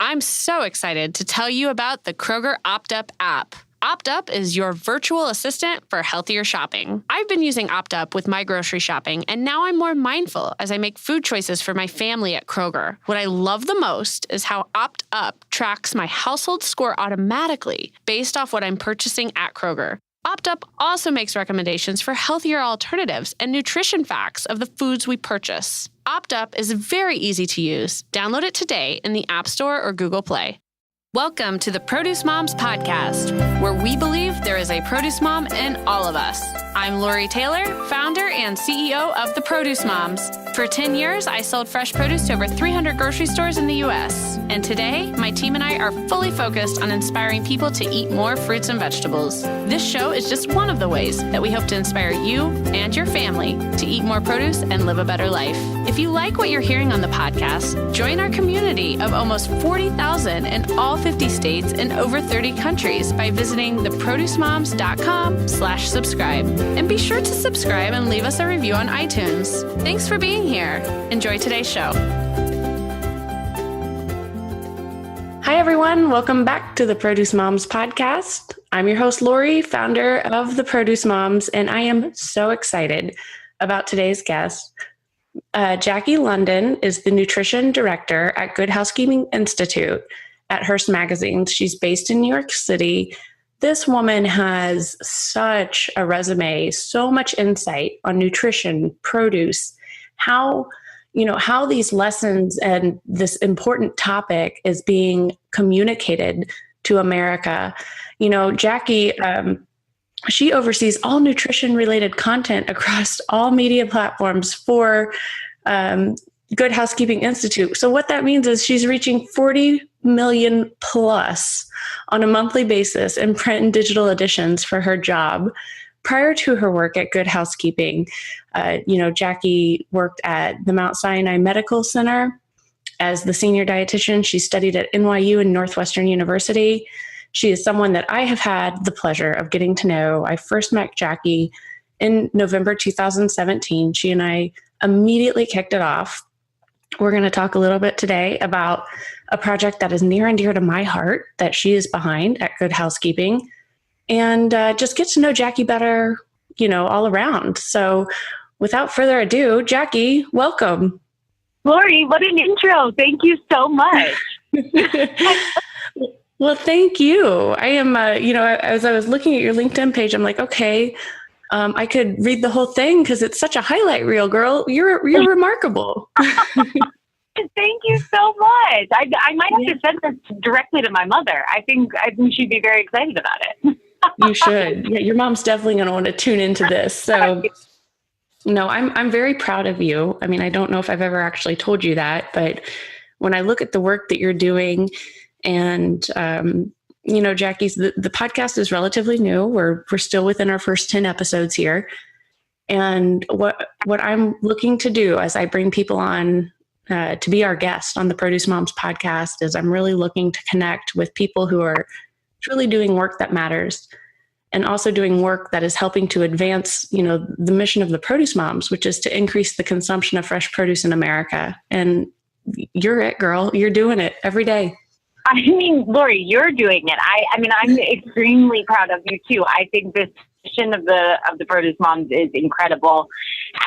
I'm so excited to tell you about the Kroger OptUp app. OptUp is your virtual assistant for healthier shopping. I've been using OptUp with my grocery shopping, and now I'm more mindful as I make food choices for my family at Kroger. What I love the most is how OptUp tracks my household score automatically based off what I'm purchasing at Kroger. OptUp also makes recommendations for healthier alternatives and nutrition facts of the foods we purchase. OptUp is very easy to use. Download it today in the App Store or Google Play. Welcome to the Produce Moms Podcast, where we believe there is a produce mom in all of us. I'm Lori Taylor, founder and CEO of the Produce Moms. For 10 years, I sold fresh produce to over 300 grocery stores in the U.S. And today, my team and I are fully focused on inspiring people to eat more fruits and vegetables. This show is just one of the ways that we hope to inspire you and your family to eat more produce and live a better life. If you like what you're hearing on the podcast, join our community of almost 40,000 in all 50 states and over 30 countries by visiting theproducemoms.com/subscribe. And be sure to subscribe and leave us a review on iTunes. Thanks for being here. Enjoy today's show. Hi, everyone. Welcome back to the Produce Moms Podcast. I'm your host, Lori, founder of the Produce Moms, and I am so excited about today's guest. Jaclyn London is the nutrition director at Good Housekeeping Institute at Hearst Magazine. She's based in New York City. This woman has such a resume, so much insight on nutrition, produce, how these lessons and this important topic is being communicated to America. Jackie, she oversees all nutrition-related content across all media platforms for Good Housekeeping Institute. So what that means is she's reaching 40 million plus on a monthly basis in print and digital editions for her job. Prior to her work at Good Housekeeping, Jackie worked at the Mount Sinai Medical Center as the senior dietitian. She studied at NYU and Northwestern University. She is someone that I have had the pleasure of getting to know. I first met Jackie in November 2017. She and I immediately kicked it off. We're going to talk a little bit today about a project that is near and dear to my heart that she is behind at Good Housekeeping, and just get to know Jackie better, all around. So without further ado, Jackie, welcome. Lori, what an intro. Thank you so much. Well, thank you. I am, as I was looking at your LinkedIn page, I'm like, okay, I could read the whole thing because it's such a highlight reel, girl. You're remarkable. Thank you so much. I might have to send this directly to my mother. I think she'd be very excited about it. You should. Yeah, your mom's definitely going to want to tune into this. So, I'm very proud of you. I mean, I don't know if I've ever actually told you that, but when I look at the work that you're doing, and Jackie's the podcast is relatively new. We're still within our first 10 episodes here, and what I'm looking to do as I bring people on to be our guest on the Produce Moms podcast is I'm really looking to connect with people who are truly doing work that matters, and also doing work that is helping to advance, the mission of the Produce Moms, which is to increase the consumption of fresh produce in America. And you're it, girl. You're doing it every day. I mean, Lori, you're doing it. I'm extremely proud of you too. I think this mission of the Produce Moms is incredible,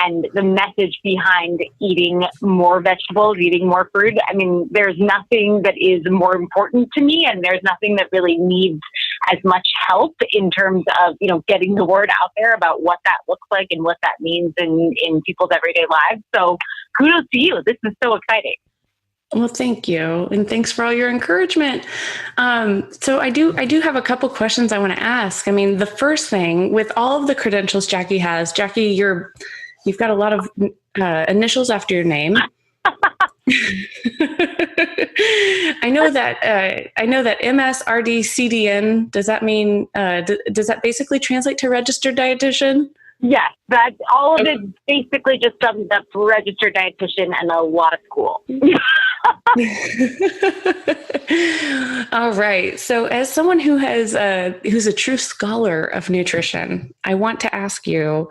and the message behind eating more vegetables, eating more fruit. I mean, there's nothing that is more important to me, and there's nothing that really needs as much help in terms of getting the word out there about what that looks like and what that means in people's everyday lives. So, kudos to you. This is so exciting. Well, thank you. And thanks for all your encouragement. So I do have a couple questions I want to ask. I mean, the first thing, with all of the credentials Jackie has, Jackie, you've got a lot of initials after your name. I know that MSRDCDN, does that mean, does that basically translate to registered dietitian? Yes, that all of it basically just sums up registered dietitian and a lot of school. All right. So as someone who's a true scholar of nutrition, I want to ask you,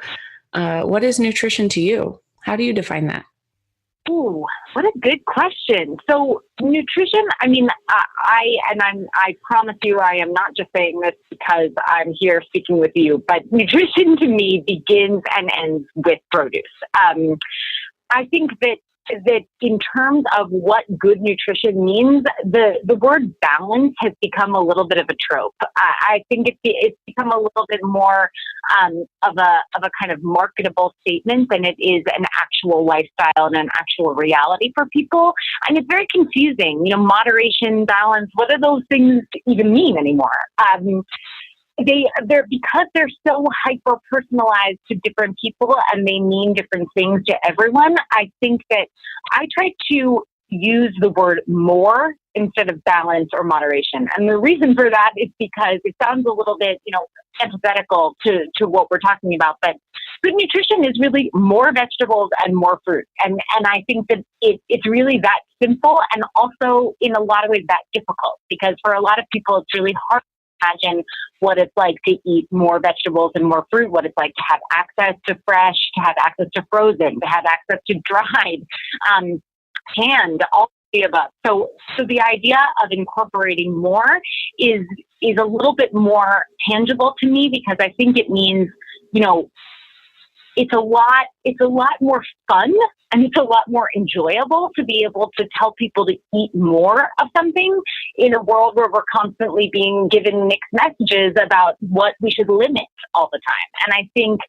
what is nutrition to you? How do you define that? Ooh, what a good question. So nutrition, I mean, I promise you, I am not just saying this because I'm here speaking with you, but nutrition to me begins and ends with produce. I think that in terms of what good nutrition means, the word balance has become a little bit of a trope. I think it's become a little bit more of a kind of marketable statement than it is an actual lifestyle and an actual reality for people. And it's very confusing. You know, moderation, balance, what do those things even mean anymore? They're because they're so hyper personalized to different people and they mean different things to everyone. I think that I try to use the word more instead of balance or moderation. And the reason for that is because it sounds a little bit, antithetical to what we're talking about. But good nutrition is really more vegetables and more fruit. And I think that it's really that simple and also in a lot of ways that difficult, because for a lot of people, it's really hard imagine what it's like to eat more vegetables and more fruit, what it's like to have access to fresh, to have access to frozen, to have access to dried, canned, all of the above. So the idea of incorporating more is a little bit more tangible to me, because I think it means, it's a lot more fun and it's a lot more enjoyable to be able to tell people to eat more of something in a world where we're constantly being given mixed messages about what we should limit all the time. And I think,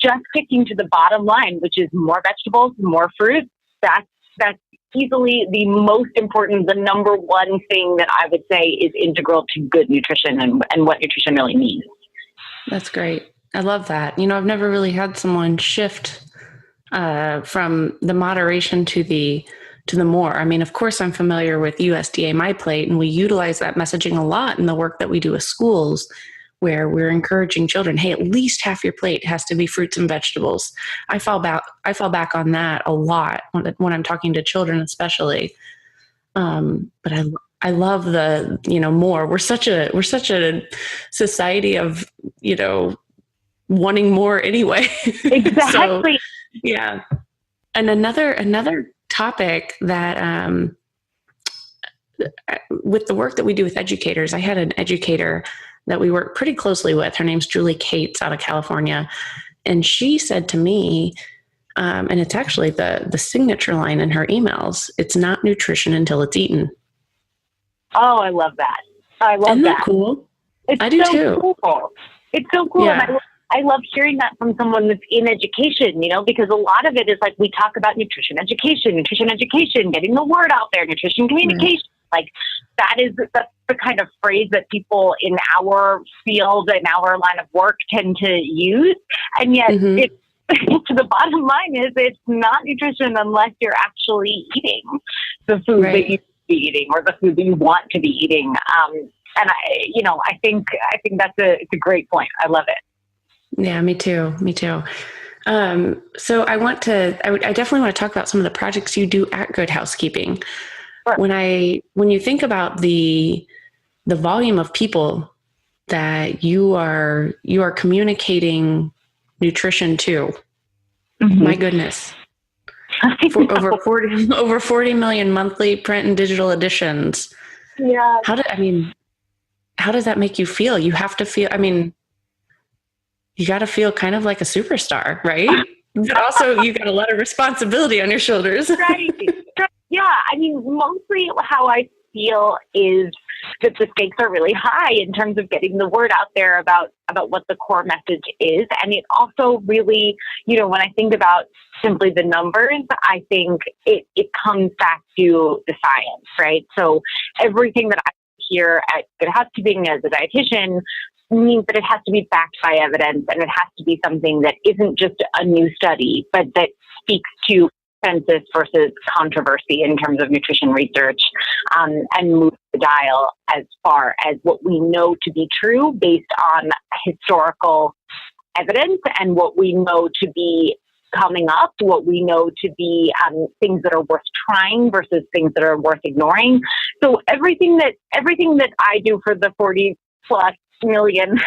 just sticking to the bottom line, which is more vegetables, more fruit, that's easily the most important, the number one thing that I would say is integral to good nutrition and what nutrition really means. That's great. I love that. I've never really had someone shift from the moderation to the more. I mean, of course, I'm familiar with USDA My Plate, and we utilize that messaging a lot in the work that we do with schools, where we're encouraging children, hey, at least half your plate has to be fruits and vegetables. I fall back on that a lot when I'm talking to children, especially. But I love the more. We're such a society of wanting more anyway. Exactly. So, yeah. And another topic that with the work that we do with educators, I had an educator that we work pretty closely with. Her name's Julie Cates out of California. And she said to me, and it's actually the signature line in her emails, it's not nutrition until it's eaten. Oh, I love that. I love Isn't that. That cool? I do so too. Cool. It's so cool. Yeah. And I love hearing that from someone that's in education, because a lot of it is like we talk about nutrition education, getting the word out there, nutrition communication. Right. Like that's the kind of phrase that people in our field and our line of work tend to use. And yet it's the bottom line is it's not nutrition unless you're actually eating the food that you should be eating or the food that you want to be eating. And I think it's a great point. I love it. Yeah, me too. So I definitely want to talk about some of the projects you do at Good Housekeeping. Sure. When you think about the volume of people that you are communicating nutrition to, my goodness, for over 40 million monthly print and digital editions. Yeah. How does that make you feel? You have to feel, you got to feel kind of like a superstar, right? But also you got a lot of responsibility on your shoulders. Right. Yeah. Mostly how I feel is that the stakes are really high in terms of getting the word out there about what the core message is. And it also really, when I think about simply the numbers, I think it comes back to the science, right? So everything that I hear at Good Housekeeping as a dietitian means that it has to be backed by evidence, and it has to be something that isn't just a new study, but that speaks to consensus versus controversy in terms of nutrition research, and move the dial as far as what we know to be true based on historical evidence and what we know to be coming up, what we know to be things that are worth trying versus things that are worth ignoring. So everything that I do for the 40 plus million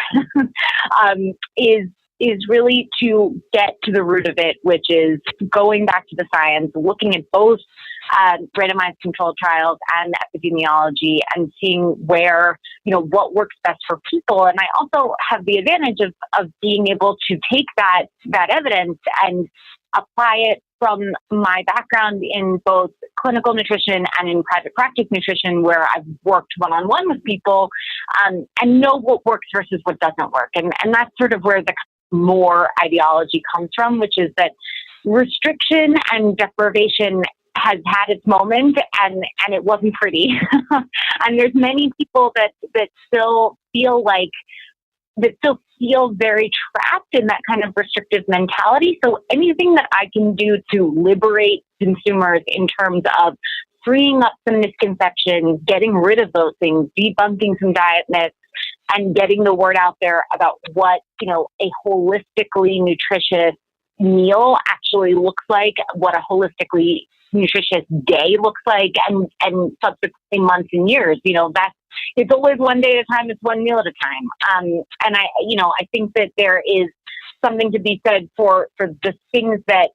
is is really to get to the root of it, which is going back to the science, looking at both randomized controlled trials and epidemiology, and seeing where, what works best for people. And I also have the advantage of being able to take that evidence and apply it from my background in both clinical nutrition and in private practice nutrition, where I've worked one-on-one with people, and know what works versus what doesn't work. And that's sort of where the more ideology comes from, which is that restriction and deprivation has had its moment, and it wasn't pretty. And there's many people that still feel very trapped in that kind of restrictive mentality. So anything that I can do to liberate consumers in terms of freeing up some misconceptions, getting rid of those things, debunking some diet myths, and getting the word out there about what, a holistically nutritious meal actually looks like, what a holistically nutritious day looks like, and subsequently months and years, it's always one day at a time, it's one meal at a time. And I think that there is something to be said for the things that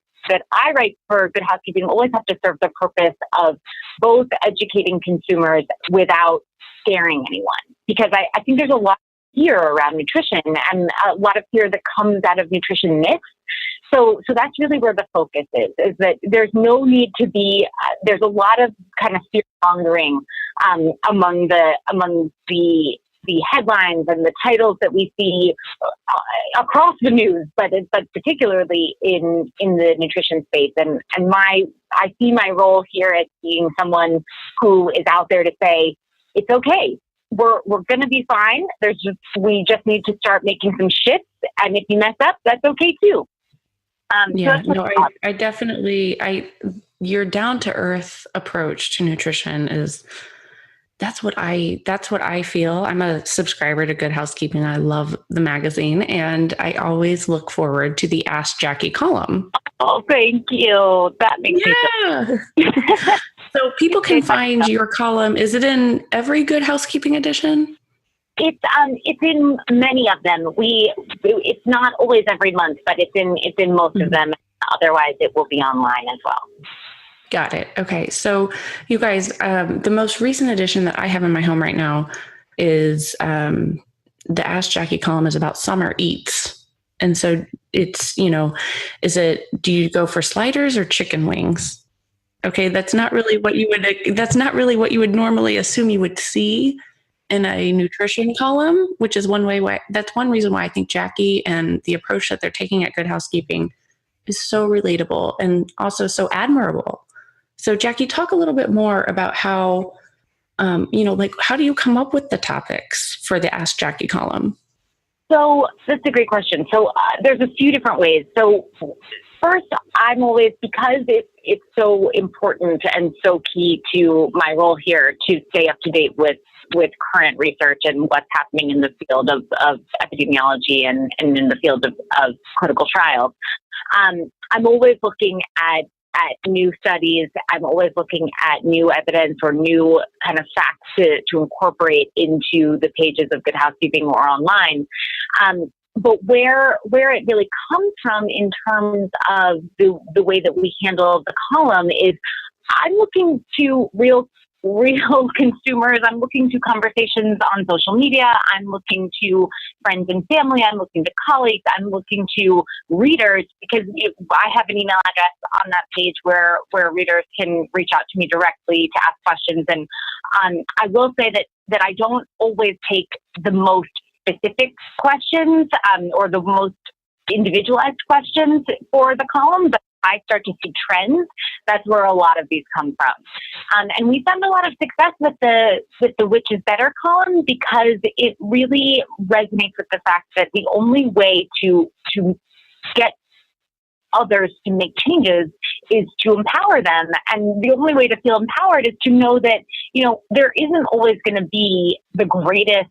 I write for Good Housekeeping always have to serve the purpose of both educating consumers without scaring anyone. Because I think there's a lot of fear around nutrition, and a lot of fear that comes out of nutrition myths. So that's really where the focus is that there's no need to be, there's a lot of kind of fear mongering among the headlines and the titles that we see across the news, but particularly in the nutrition space. And I see my role here as being someone who is out there to say, it's okay. We're going to be fine. We just need to start making some shifts. And if you mess up, that's okay too. I definitely, your down to earth approach to nutrition that's what I feel. I'm a subscriber to Good Housekeeping. I love the magazine, and I always look forward to the Ask Jackie column. Oh, thank you. That makes me feel So people can find your column. Is it in every Good Housekeeping edition? It's in many of them. It's not always every month, but it's in most of them. Otherwise, it will be online as well. Got it. Okay. So you guys, the most recent edition that I have in my home right now is the Ask Jackie column is about summer eats. And so it's, do you go for sliders or chicken wings? Okay. That's not really what you would normally assume you would see in a nutrition column, which is one reason why I think Jackie and the approach that they're taking at Good Housekeeping is so relatable and also so admirable. So Jackie, talk a little bit more about how, how do you come up with the topics for the Ask Jackie column? So that's a great question. So there's a few different ways. So first, I'm always, because it's so important and so key to my role here to stay up to date with current research and what's happening in the field of epidemiology and in the field of clinical trials. I'm always looking at new studies. I'm always looking at new evidence or new kind of facts to incorporate into the pages of Good Housekeeping or online. But where it really comes from in terms of the way that we handle the column is I'm looking to real consumers. I'm looking to conversations on social media. I'm looking to friends and family. I'm looking to colleagues. I'm looking to readers, because I have an email address on that page where readers can reach out to me directly to ask questions. And I will say that I don't always take the most specific questions or the most individualized questions for the column, but I start to see trends. That's where a lot of these come from. And we found a lot of success with the Which is Better column, because it really resonates with the fact that the only way to get others to make changes is to empower them. And the only way to feel empowered is to know that, there isn't always going to be the greatest,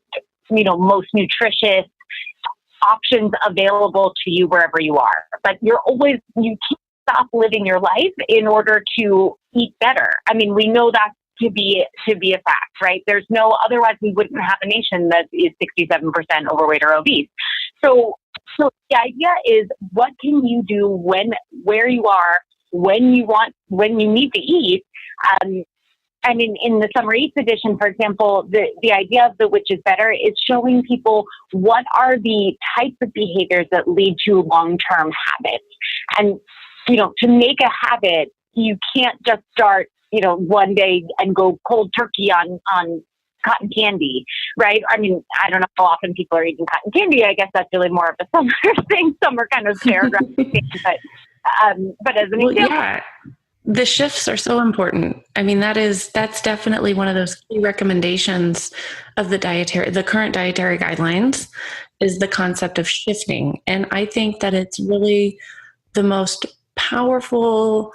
most nutritious options available to you wherever you are. But you can't stop living your life in order to eat better. I mean, we know that to be a fact, right? There's no, otherwise we wouldn't have a nation that is 67% overweight or obese. So So the idea is, what can you do where you are, when you need to eat. And in the Summer Eats edition, for example, the idea of the which is better is showing people what are the types of behaviors that lead to long-term habits. And, to make a habit, you can't just start, one day and go cold turkey on cotton candy, right? I mean, I don't know how often people are eating cotton candy. I guess that's really more of a summer thing. Summer kind of paragraph thing, but as an example. Yeah. The shifts are so important. I mean, that's definitely one of those key recommendations of the current dietary guidelines is the concept of shifting. And I think that it's really the most powerful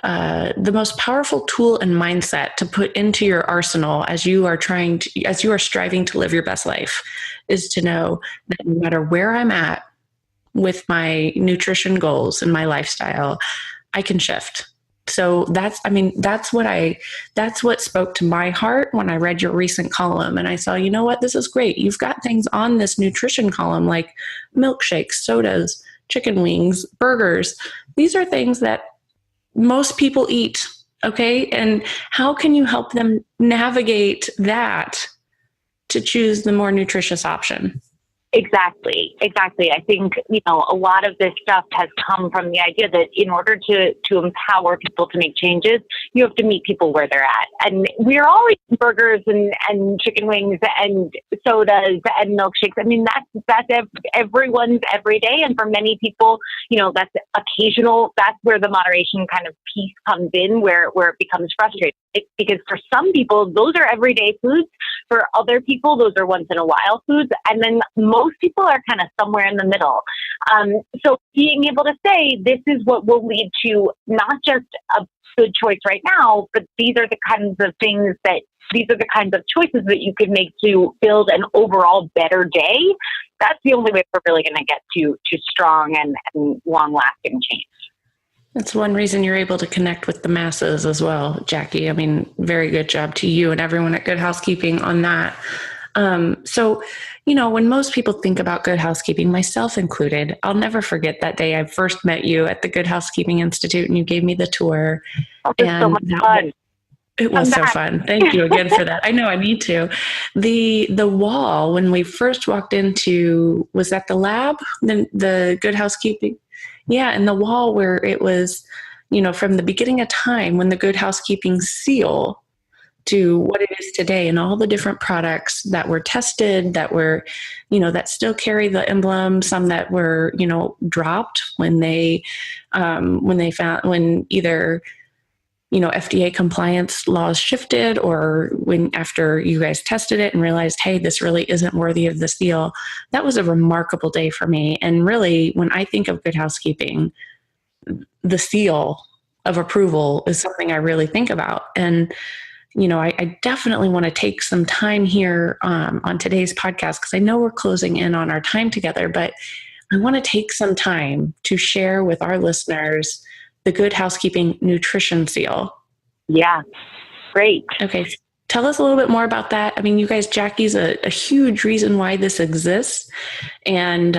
tool and mindset to put into your arsenal as you are striving to live your best life, is to know that no matter where I'm at with my nutrition goals and my lifestyle, I can shift. So that's what spoke to my heart when I read your recent column, and I saw, this is great. You've got things on this nutrition column like milkshakes, sodas, chicken wings, burgers. These are things that most people eat. Okay. And how can you help them navigate that to choose the more nutritious option? Exactly. I think, a lot of this stuff has come from the idea that in order to empower people to make changes, you have to meet people where they're at. And we're all eating burgers and chicken wings and sodas and milkshakes. I mean, that's everyone's every day. And for many people, that's occasional. That's where the moderation kind of piece comes in, where it becomes frustrating. Because for some people, those are everyday foods. For other people, those are once in a while foods. And then most people are kind of somewhere in the middle. So being able to say, this is what will lead to not just a good choice right now, but these are the kinds of choices that you could make to build an overall better day. That's the only way we're really going to get to strong and long-lasting change. That's one reason you're able to connect with the masses as well, Jackie. I mean, very good job to you and everyone at Good Housekeeping on that. So, when most people think about Good Housekeeping, myself included, I'll never forget that day I first met you at the Good Housekeeping Institute and you gave me the tour. And so much fun. It was so fun. Thank you again for that. I know I need to. The wall, when we first walked into, was that the lab? The Good Housekeeping? Yeah, and the wall where it was, from the beginning of time when the Good Housekeeping Seal to what it is today, and all the different products that were tested, that were, that still carry the emblem, some that were, dropped when either, FDA compliance laws shifted, or after you guys tested it and realized, hey, this really isn't worthy of the seal. That was a remarkable day for me. And really, when I think of Good Housekeeping, the seal of approval is something I really think about. And, I definitely want to take some time here on today's podcast, because I know we're closing in on our time together, but I want to take some time to share with our listeners the Good Housekeeping Nutrition Seal. Yeah, great. Okay, tell us a little bit more about that. I mean, you guys, Jackie's a huge reason why this exists. And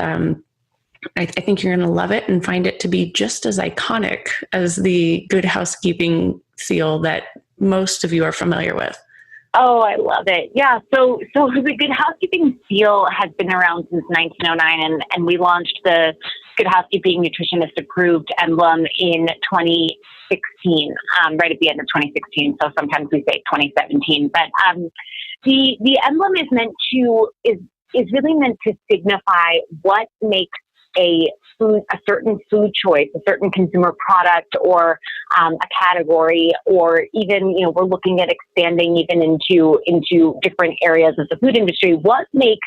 I think you're going to love it and find it to be just as iconic as the Good Housekeeping Seal that most of you are familiar with. Oh, I love it. Yeah. So the Good Housekeeping Seal has been around since 1909, and we launched the Good Housekeeping Nutritionist approved Emblem in 2016, right at the end of 2016. So sometimes we say 2017, but the emblem is really meant to signify what makes a certain food choice, a certain consumer product, or a category, or even, we're looking at expanding even into different areas of the food industry. What makes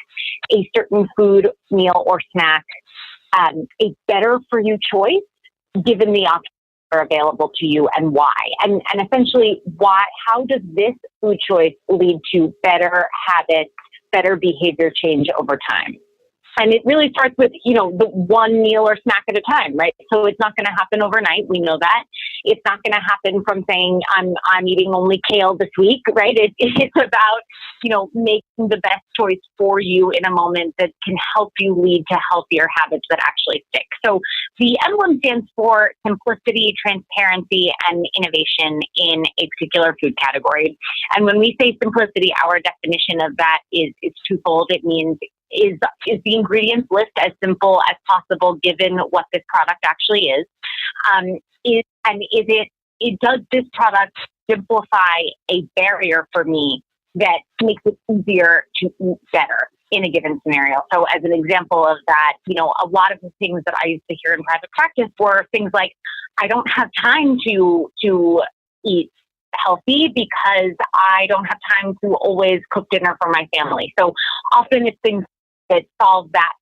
a certain food, meal, or snack a better for you choice, given the options that are available to you, and why? And essentially, how does this food choice lead to better habits, better behavior change over time? And it really starts with, the one meal or snack at a time, right? So it's not going to happen overnight. We know that. It's not going to happen from saying, I'm eating only kale this week, right? It's about making the best choice for you in a moment that can help you lead to healthier habits that actually stick. So the Emblem stands for simplicity, transparency, and innovation in a particular food category. And when we say simplicity, our definition of that is twofold. It means is the ingredients list as simple as possible given what this product actually is? Does this product simplify a barrier for me that makes it easier to eat better in a given scenario? So as an example of that, a lot of the things that I used to hear in private practice were things like, I don't have time to eat healthy because I don't have time to always cook dinner for my family. So often it's things that solve that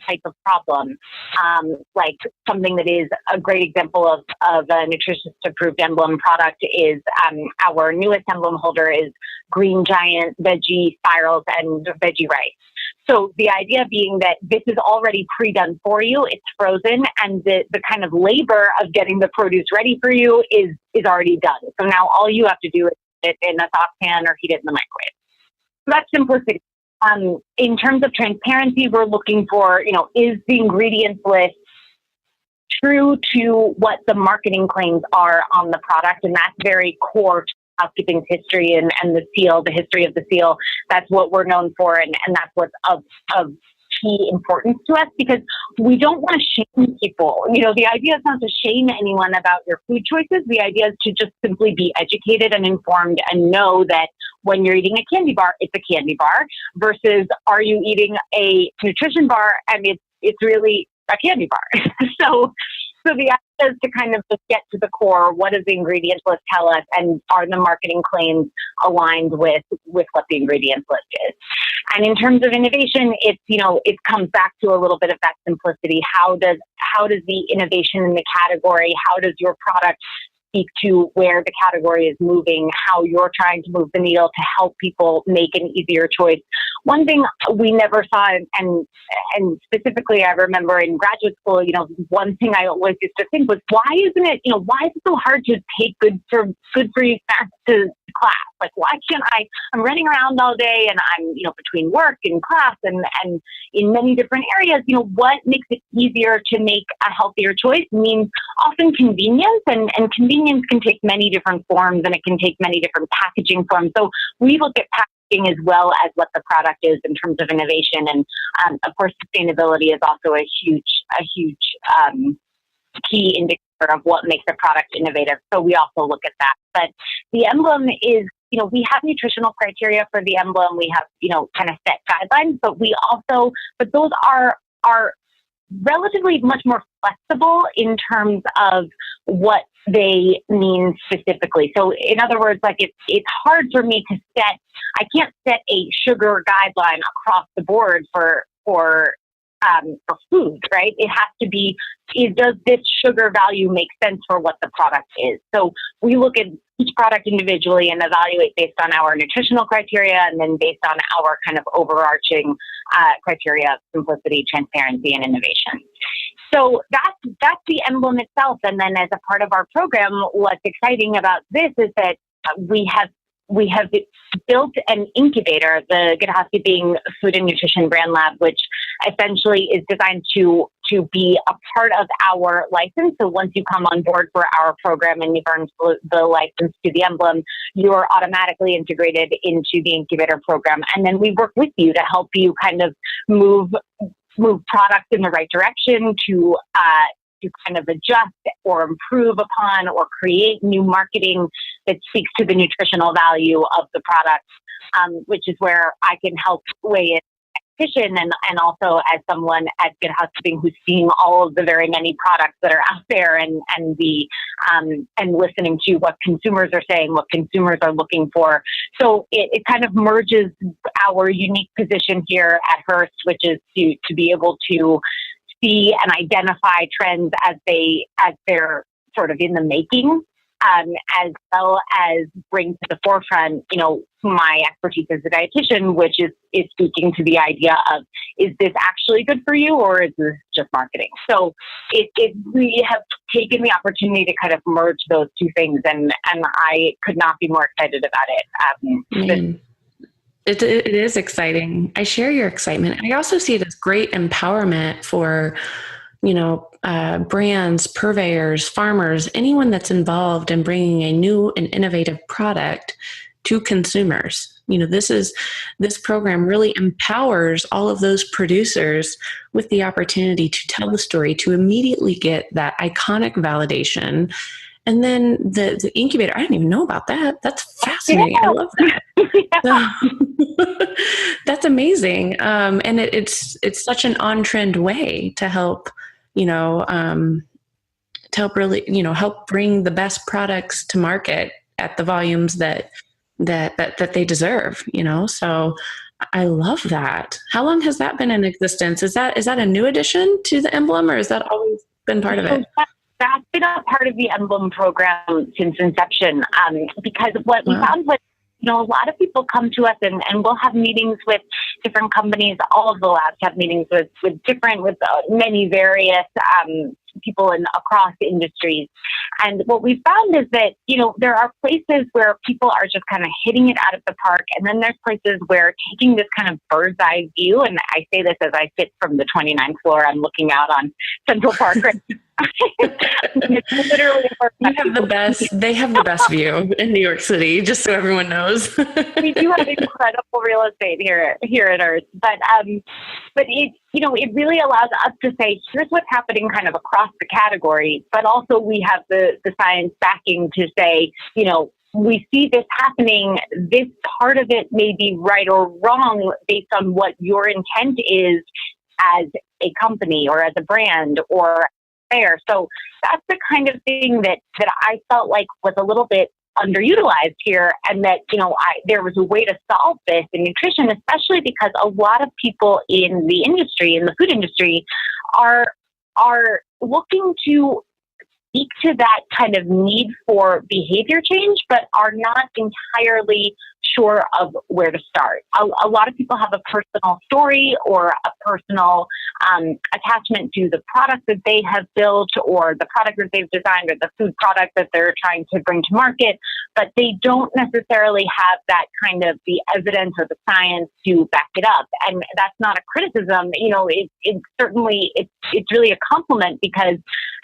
type of problem. Like something that is a great example of a Nutritionist approved Emblem product is our newest Emblem holder is Green Giant veggie spirals and veggie rice. So the idea being that this is already pre-done for you, it's frozen, and the kind of labor of getting the produce ready for you is already done. So now all you have to do is put it in a saucepan or heat it in the microwave. So that's simplicity. In terms of transparency, we're looking for, is the ingredients list true to what the marketing claims are on the product? And that's very core to housekeeping history and the seal, the history of the seal. That's what we're known for, and that's what's of key importance to us, because we don't want to shame people. The idea is not to shame anyone about your food choices. The idea is to just simply be educated and informed and know that when you're eating a candy bar, it's a candy bar versus are you eating a nutrition bar and it's really a candy bar. So the idea is to kind of just get to the core. What does the ingredients list tell us? And are the marketing claims aligned with what the ingredients list is? And in terms of innovation, it comes back to a little bit of that simplicity. How does the innovation in the category, how does your product speak to where the category is moving, how you're trying to move the needle to help people make an easier choice? One thing we never saw, and specifically I remember in graduate school, one thing I always used to think was, why is it so hard to take good for you snacks to class? Like, why can't I'm running around all day and I'm, between work and class and in many different areas, what makes it easier to make a healthier choice means often convenience, and convenience can take many different forms, and it can take many different packaging forms. So we look at packaging as well as what the product is in terms of innovation. And of course, sustainability is also a huge key indicator of what makes a product innovative. So we also look at that. But the Emblem is, we have nutritional criteria for the Emblem. We have, kind of set guidelines, but those are relatively much more flexible in terms of what they mean specifically. So in other words, like it's hard for me to I can't set a sugar guideline across the board for food, right? It has to be, does this sugar value make sense for what the product is? So we look at each product individually and evaluate based on our nutritional criteria and then based on our kind of overarching criteria of simplicity, transparency, and innovation. So that's the Emblem itself. And then as a part of our program, what's exciting about this is that we have built an incubator, the Good Housekeeping Food and Nutrition Brand Lab, which essentially is designed to be a part of our license. So once you come on board for our program and you've earned the license to the Emblem, you're automatically integrated into the incubator program. And then we work with you to help you kind of move products in the right direction, to kind of adjust or improve upon or create new marketing that speaks to the nutritional value of the product, which is where I can help weigh in and also as someone at Good Housekeeping who's seeing all of the very many products that are out there and listening to what consumers are saying, what consumers are looking for. So it kind of merges our unique position here at Hearst, which is to be able to see and identify trends as they're sort of in the making, as well as bring to the forefront, my expertise as a dietitian, which is speaking to the idea of, is this actually good for you or is this just marketing? So we have taken the opportunity to kind of merge those two things, and I could not be more excited about it. It is exciting. I share your excitement. I also see it as great empowerment for, brands, purveyors, farmers, anyone that's involved in bringing a new and innovative product to consumers. This program really empowers all of those producers with the opportunity to tell the story, to immediately get that iconic validation. And then the incubator, I didn't even know about that. That's fascinating. Yeah. I love that. That's amazing. And it's such an on-trend way to help, help bring the best products to market at the volumes that they deserve, So I love that. How long has that been in existence? Is that a new addition to the Emblem, or has that always been part of it? That's been a part of the Emblem program since inception. Because what we found was, a lot of people come to us and we'll have meetings with different companies. All of the labs have meetings with many various people across industries. And what we found is that, there are places where people are just kind of hitting it out of the park. And then there's places where taking this kind of bird's eye view, and I say this as I sit from the 29th floor, I'm looking out on Central Park. It's literally they have the best view in New York City, just so everyone knows. We do have incredible real estate here at Earth, but it it really allows us to say, here's what's happening kind of across the category, but also we have the science backing to say, we see this happening. This part of it may be right or wrong based on what your intent is as a company or as a brand or fair. So that's the kind of thing that I felt like was a little bit underutilized here, and that there was a way to solve this in nutrition, especially because a lot of people in the industry, in the food industry, are looking to speak to that kind of need for behavior change, but are not entirely sure of where to start. A lot of people have a personal story or a personal attachment to the product that they have built or the product that they've designed or the food product that they're trying to bring to market, but they don't necessarily have that kind of the evidence or the science to back it up. And that's not a criticism. It's certainly, it's really a compliment, because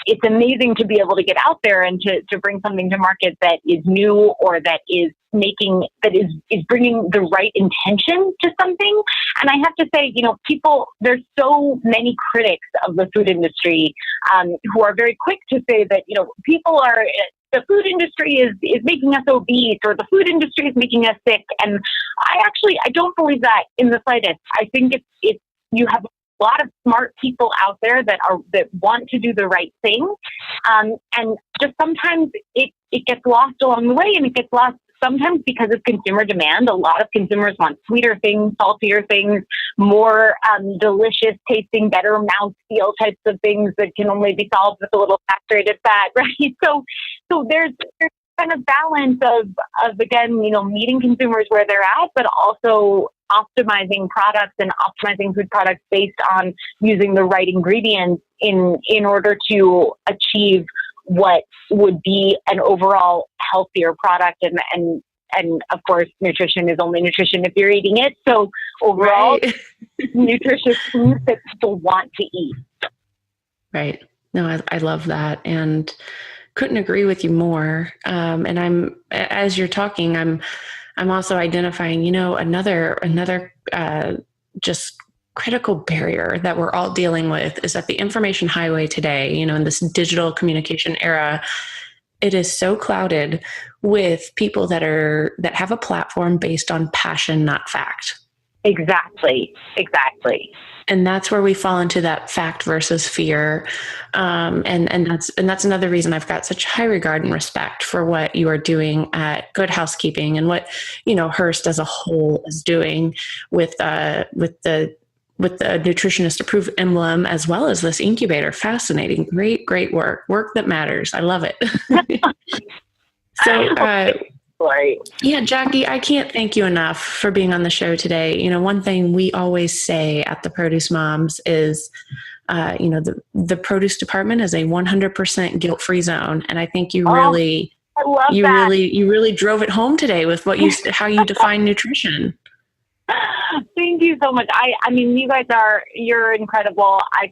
it's amazing to be able to get out there and to bring something to market that is new or that is bringing the right intention to something. And I have to say, there's so many critics of the food industry who are very quick to say that, the food industry is making us obese, or the food industry is making us sick. And I don't believe that in the slightest. I think it's you have a lot of smart people out there that want to do the right thing. And just sometimes it gets lost along the way, and it gets lost sometimes because of consumer demand. A lot of consumers want sweeter things, saltier things, more delicious tasting, better mouthfeel types of things that can only be solved with a little saturated fat, right? So there's kind of balance of again, meeting consumers where they're at, but also optimizing products and optimizing food products based on using the right ingredients in order to achieve what would be an overall healthier product. And of course, nutrition is only nutrition if you're eating it. So overall, right. Nutritious foods that people want to eat. Right. No, I love that. And couldn't agree with you more. And as you're talking, I'm also identifying, another just critical barrier that we're all dealing with is that the information highway today, in this digital communication era, it is so clouded with people that have a platform based on passion, not fact. Exactly. And that's where we fall into that fact versus fear. And that's another reason I've got such high regard and respect for what you are doing at Good Housekeeping and what, Hearst as a whole is doing with the Nutritionist approved Emblem, as well as this incubator. Fascinating. Great work that matters. I love it. So, yeah, Jackie, I can't thank you enough for being on the show today. One thing we always say at the Produce Moms is, the produce department is a 100% guilt-free zone. And I think you really drove it home today with how you define nutrition. Thank you so much. I mean, you're incredible. I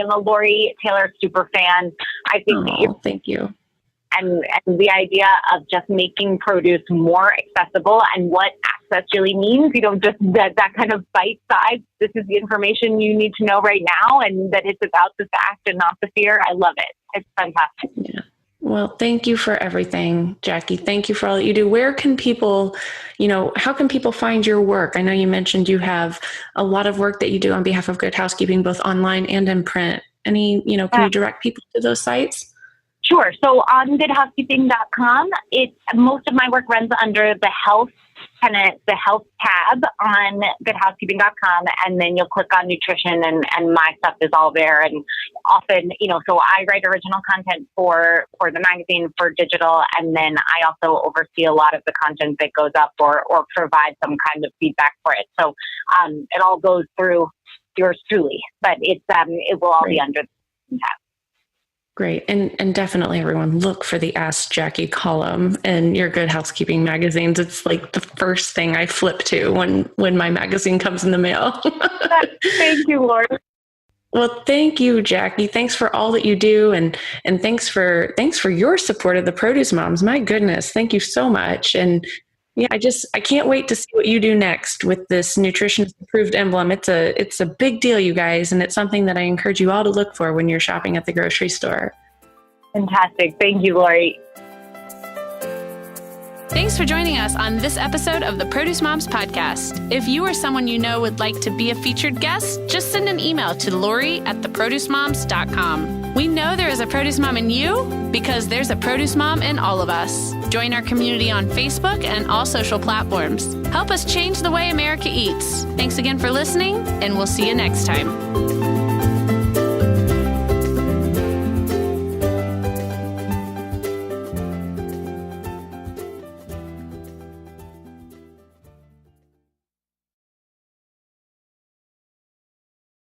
am a Lori Taylor super fan. I think thank you. And the idea of just making produce more accessible and what access really means, just that kind of bite size. This is the information you need to know right now, and that it's about the fact and not the fear. I love it. It's fantastic. Yeah. Well, thank you for everything, Jackie. Thank you for all that you do. Where can people, how can people find your work? I know you mentioned you have a lot of work that you do on behalf of Good Housekeeping, both online and in print. Can you direct people to those sites? Sure. So on goodhousekeeping.com, most of my work runs under the health tab on goodhousekeeping.com, and then you'll click on nutrition, and my stuff is all there. And often, so I write original content for the magazine, for digital, and then I also oversee a lot of the content that goes up or provide some kind of feedback for it. So it all goes through yours truly, but it will all be under the tab. Great. And definitely everyone look for the Ask Jackie column in your Good Housekeeping magazines. It's like the first thing I flip to when my magazine comes in the mail. Thank you, Lori. Well, thank you, Jackie. Thanks for all that you do. And thanks for your support of the Produce Moms. My goodness. Thank you so much. And yeah, I can't wait to see what you do next with this Nutritionist approved emblem. It's a big deal, you guys, and it's something that I encourage you all to look for when you're shopping at the grocery store. Fantastic. Thank you, Lori. Thanks for joining us on this episode of the Produce Moms Podcast. If you or someone you know would like to be a featured guest, just send an email to lori@theproducemoms.com. We know there is a produce mom in you because there's a produce mom in all of us. Join our community on Facebook and all social platforms. Help us change the way America eats. Thanks again for listening, and we'll see you next time.